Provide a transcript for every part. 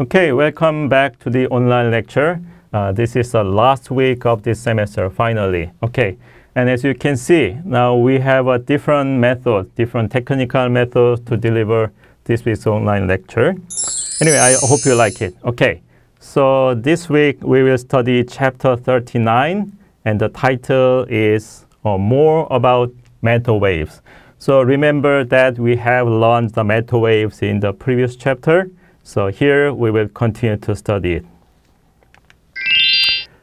Okay, welcome back to the online lecture. This is the last week of this semester, finally. Okay, and as you can see, now we have a different method, different technical methods to deliver this week's online lecture. Anyway, I hope you like it. Okay, so this week we will study chapter 39, and the title is More About Matter Waves. So remember that we have learned the matter waves in the previous chapter. So here we will continue to study it.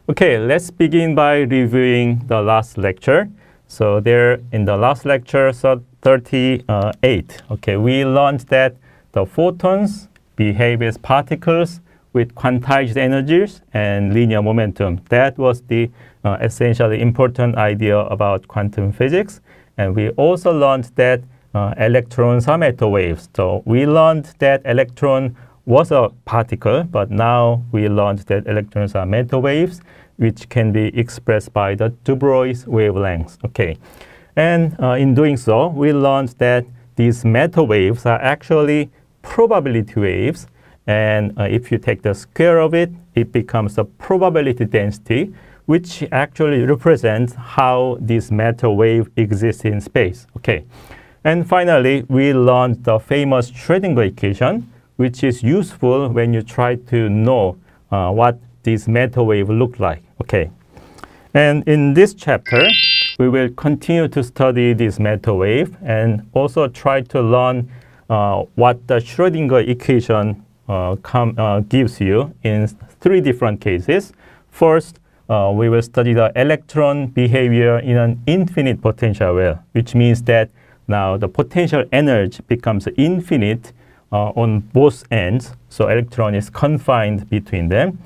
Okay, let's begin by reviewing the last lecture. So there in the last lecture, so 38, okay, we learned that the photons behave as particles with quantized energies and linear momentum. That was the essentially important idea about quantum physics. And we also learned that electrons are matter waves. So we learned that electron was a particle, but now we learned that electrons are matter waves, which can be expressed by the de Broglie wavelengths. Okay, and in doing so, we learned that these matter waves are actually probability waves, and if you take the square of it, it becomes the probability density, which actually represents how this matter wave exists in space. Okay, and finally, we learned the famous Schrödinger equation, which is useful when you try to know what this matter wave look like. Okay, and in this chapter, we will continue to study this matter wave and also try to learn what the Schrödinger equation gives you in 3 different cases. First, we will study the electron behavior in an infinite potential well, which means that now the potential energy becomes infinite on both ends, so electron is confined between them.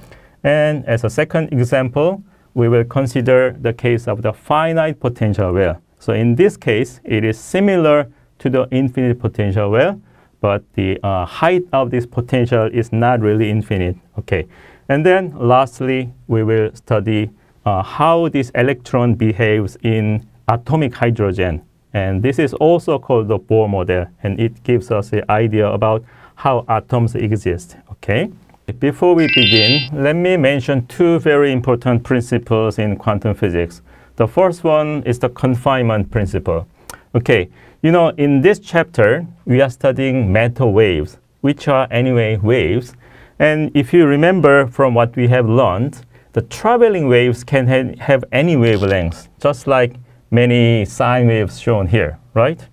And as a second example, we will consider the case of the finite potential well. So in this case, it is similar to the infinite potential well, but the height of this potential is not really infinite. Okay, and then lastly, we will study how this electron behaves in atomic hydrogen. And this is also called the Bohr model, and it gives us an idea about how atoms exist. Okay. Before we begin, let me mention 2 very important principles in quantum physics. The first one is the confinement principle. Okay, you know, in this chapter, we are studying matter waves, which are anyway waves. And if you remember from what we have learned, the traveling waves can have any wavelengths, just like many sine waves shown here, right?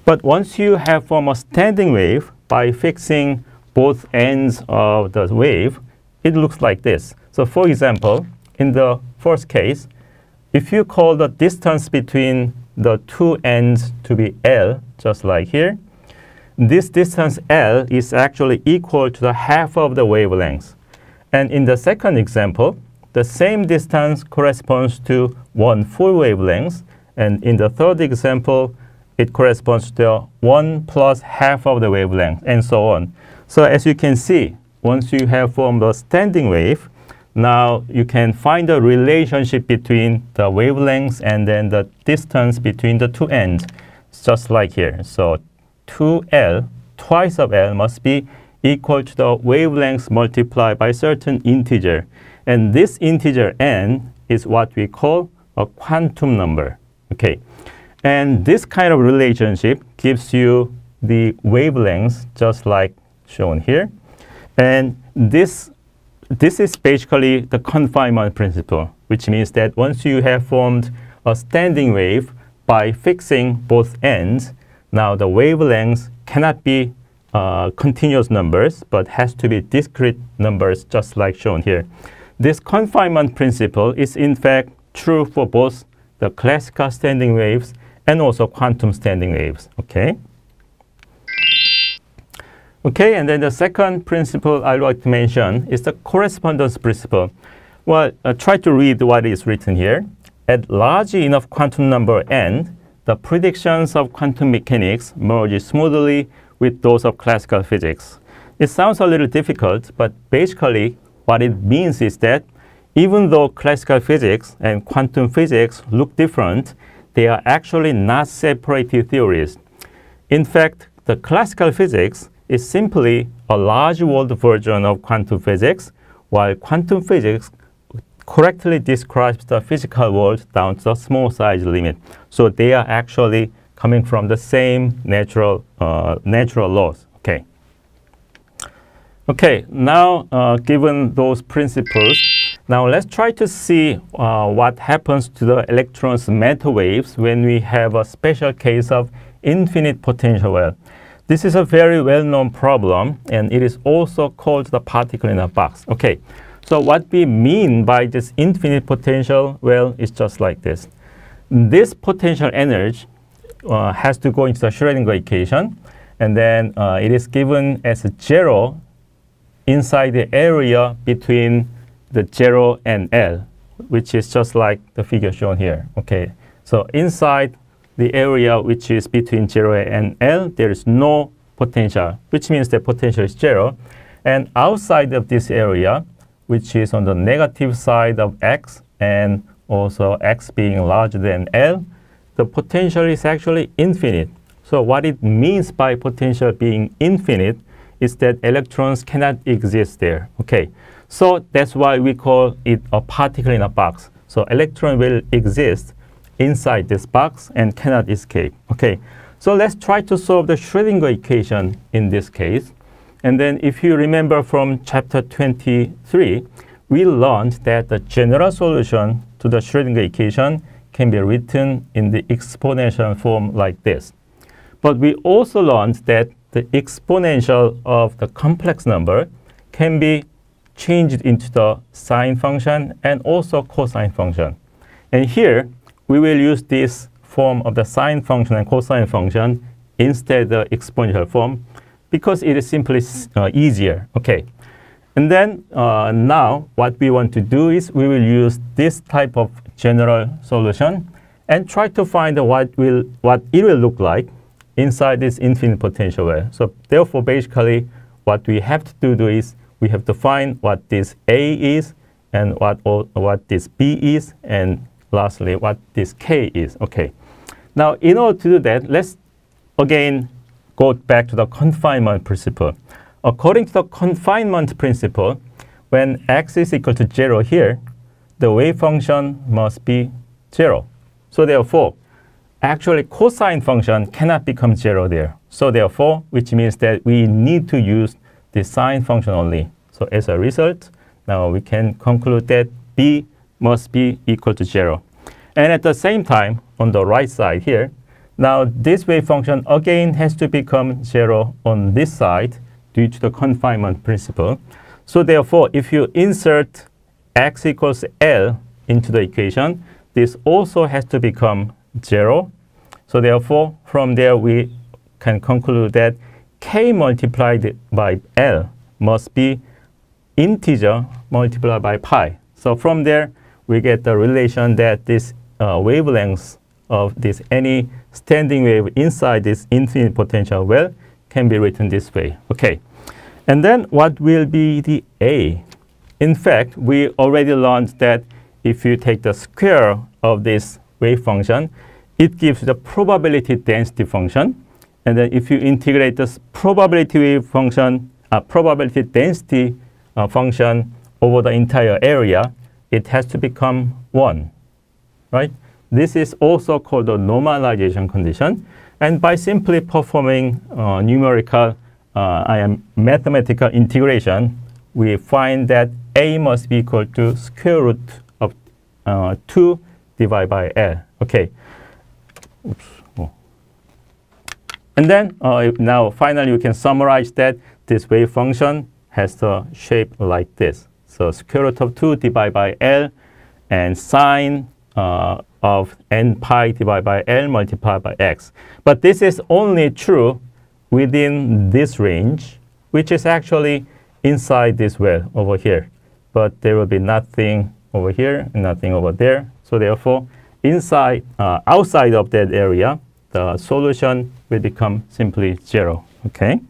But once you have formed a standing wave by fixing both ends of the wave, it looks like this. So for example, in the first case, if you call the distance between the 2 ends to be L, just like here, this distance L is actually equal to the half of the wavelength. And in the second example, the same distance corresponds to 1 full wavelength. And in the third example, it corresponds to 1 plus half of the wavelength, and so on. So as you can see, once you have formed a standing wave, now you can find a relationship between the wavelengths and then the distance between the 2 ends, just like here. So 2L, twice of L, must be equal to the wavelengths multiplied by a certain integer. And this integer n is what we call a quantum number. Okay, and this kind of relationship gives you the wavelengths just like shown here. And this is basically the confinement principle, which means that once you have formed a standing wave by fixing both ends, now the wavelengths cannot be continuous numbers, but has to be discrete numbers just like shown here. This confinement principle is in fact true for both the classical standing waves and also quantum standing waves. Okay. Okay, and then the second principle I'd like to mention is the correspondence principle. Well, try to read what is written here. At large enough quantum number n, the predictions of quantum mechanics merge smoothly with those of classical physics. It sounds a little difficult, but basically what it means is that even though classical physics and quantum physics look different, they are actually not separated theories. In fact, the classical physics is simply a large world version of quantum physics, while quantum physics correctly describes the physical world down to the small size limit. So they are actually coming from the same natural laws. Okay. Okay. Now, given those principles, now let's try to see what happens to the electrons' matter waves when we have a special case of infinite potential well. This is a very well-known problem, and it is also called the particle in a box. Okay. So what we mean by this infinite potential, well, it's just like this. This potential energy has to go into the Schrödinger equation, and then it is given as 0 inside the area between the 0 and L, which is just like the figure shown here. Okay, so inside the area which is between 0 and L, there is no potential, which means the potential is 0. And outside of this area, which is on the negative side of x, and also x being larger than L, the potential is actually infinite. So what it means by potential being infinite is that electrons cannot exist there. Okay, so that's why we call it a particle in a box. So electron will exist inside this box and cannot escape. Okay, so let's try to solve the Schrödinger equation in this case. And then if you remember from chapter 23, we learned that the general solution to the Schrödinger equation can be written in the exponential form like this. But we also learned that the exponential of the complex number can be changed into the sine function and also cosine function. And here, we will use this form of the sine function and cosine function instead of the exponential form, because it is simply easier. Okay, and then now what we want to do is we will use this type of general solution and try to find what it will look like inside this infinite potential well. So therefore, basically, what we have to do is we have to find what this A is and what this B is, and lastly, what this K is. Okay. Now, in order to do that, let's again go back to the confinement principle. According to the confinement principle, when x is equal to 0 here, the wave function must be 0. So therefore, actually cosine function cannot become 0 there. So therefore, which means that we need to use the sine function only. So as a result, now we can conclude that b must be equal to 0. And at the same time, on the right side here, now this wave function again has to become 0 on this side due to the confinement principle. So therefore, if you insert x equals L into the equation, this also has to become 0. So therefore, from there we can conclude that k multiplied by L must be integer multiplied by pi. So from there, we get the relation that this wavelength of this any standing wave inside this infinite potential well can be written this way. Okay, and then what will be the A? In fact, we already learned that if you take the square of this wave function, it gives the probability density function. And then if you integrate this probability wave function, probability density function over the entire area, it has to become 1, right? This is also called the normalization condition. And by simply performing numerical mathematical integration, we find that A must be equal to square root of 2 divided by L. Okay. Oops. Oh. And then now finally we can summarize that this wave function has the shape like this. So square root of 2 divided by L and sine of n pi divided by L multiplied by x. But this is only true within this range, which is actually inside this well over here. But there will be nothing over here and nothing over there. So therefore, outside of that area, the solution will become simply 0. Okay.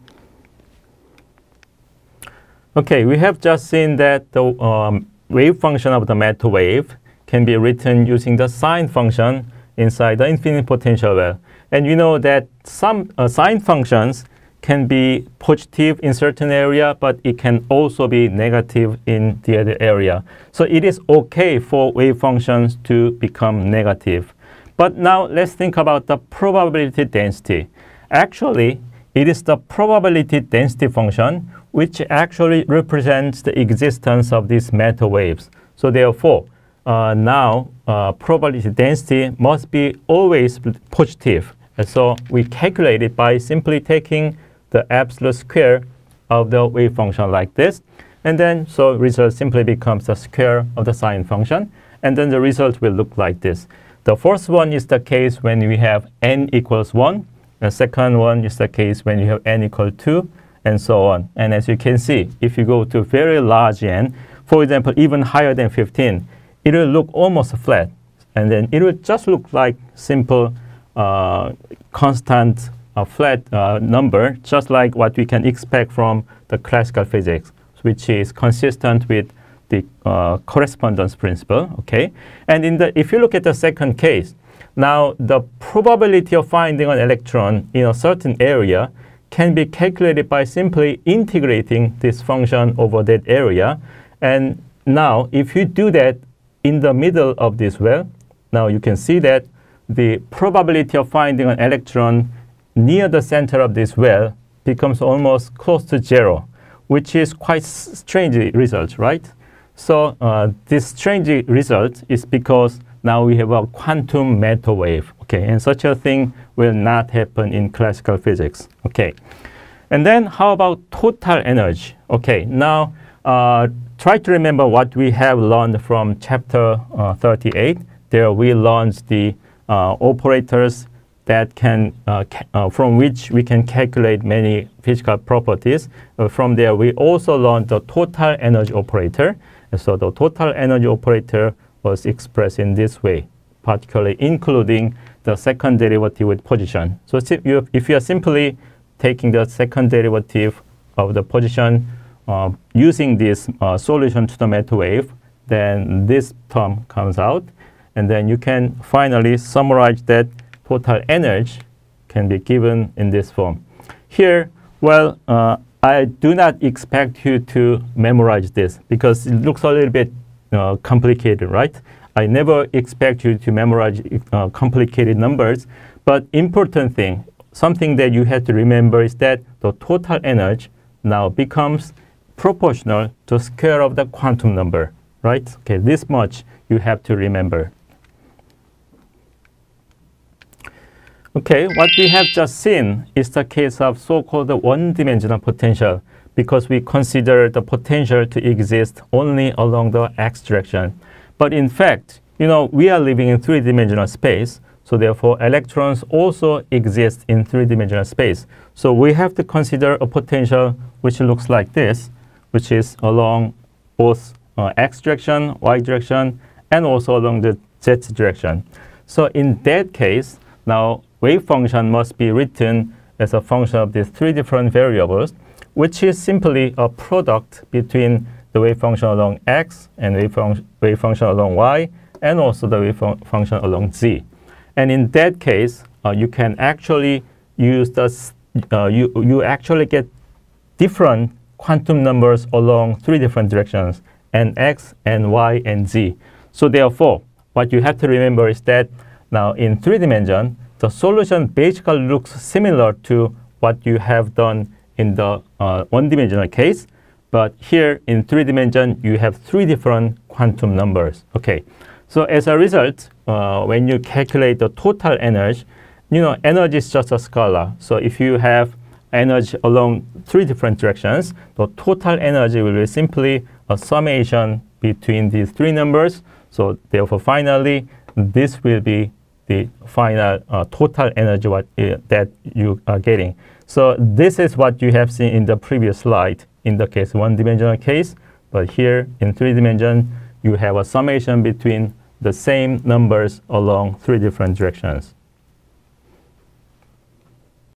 Okay, we have just seen that the wave function of the matter wave can be written using the sine function inside the infinite potential well. And you know that some sine functions can be positive in certain area, but it can also be negative in the other area. So it is okay for wave functions to become negative. But now let's think about the probability density. Actually, it is the probability density function which actually represents the existence of these matter waves. So therefore, now probability density must be always positive. And so we calculate it by simply taking the absolute square of the wave function like this. And then, so result simply becomes the square of the sine function. And then the result will look like this. The first one is the case when we have n equals 1. The second one is the case when you have n equal 2, and so on. And as you can see, if you go to very large n, for example, even higher than 15, it will look almost flat. And then it will just look like simple constant flat number, just like what we can expect from the classical physics, which is consistent with the correspondence principle. Okay, and if you look at the second case, now the probability of finding an electron in a certain area can be calculated by simply integrating this function over that area. And now, if you do that in the middle of this well, now you can see that the probability of finding an electron near the center of this well becomes almost close to 0, which is quite strange result, right? So this strange result is because now we have a quantum matter wave, okay? And such a thing will not happen in classical physics, okay? And then how about total energy? Okay, now try to remember what we have learned from chapter 38. There we learned the operators that can, from which we can calculate many physical properties. From there, we also learned the total energy operator. And so the total energy operator was expressed in this way, particularly including the second derivative with position. So if you are simply taking the second derivative of the position using this solution to the matter wave, then this term comes out. And then you can finally summarize that total energy can be given in this form. Here, well, I do not expect you to memorize this because it looks a little bit complicated, right? I never expect you to memorize complicated numbers, but important thing, something that you have to remember is that the total energy now becomes proportional to the square of the quantum number, right? Okay, this much you have to remember. Okay, what we have just seen is the case of so-called one-dimensional potential because we consider the potential to exist only along the x direction. But in fact, you know, we are living in three-dimensional space, so therefore electrons also exist in three-dimensional space. So we have to consider a potential which looks like this, which is along both x direction, y direction, and also along the z direction. So in that case, now wave function must be written as a function of these three different variables, which is simply a product between the wave function along x and wave function along y, and also the wave function along z. And in that case, you can actually use this, you actually get different quantum numbers along three different directions, and x, and y, and z. So therefore, what you have to remember is that now in three dimension, the solution basically looks similar to what you have done in the one-dimensional case, but here in three dimension, you have three different quantum numbers. Okay, so as a result, when you calculate the total energy, you know, energy is just a scalar. So if you have energy along three different directions, the total energy will be simply a summation between these three numbers. So therefore, finally, this will be the final total energy that you are getting. So this is what you have seen in the previous slide in the case one-dimensional case. But here in three dimension, you have a summation between the same numbers along three different directions.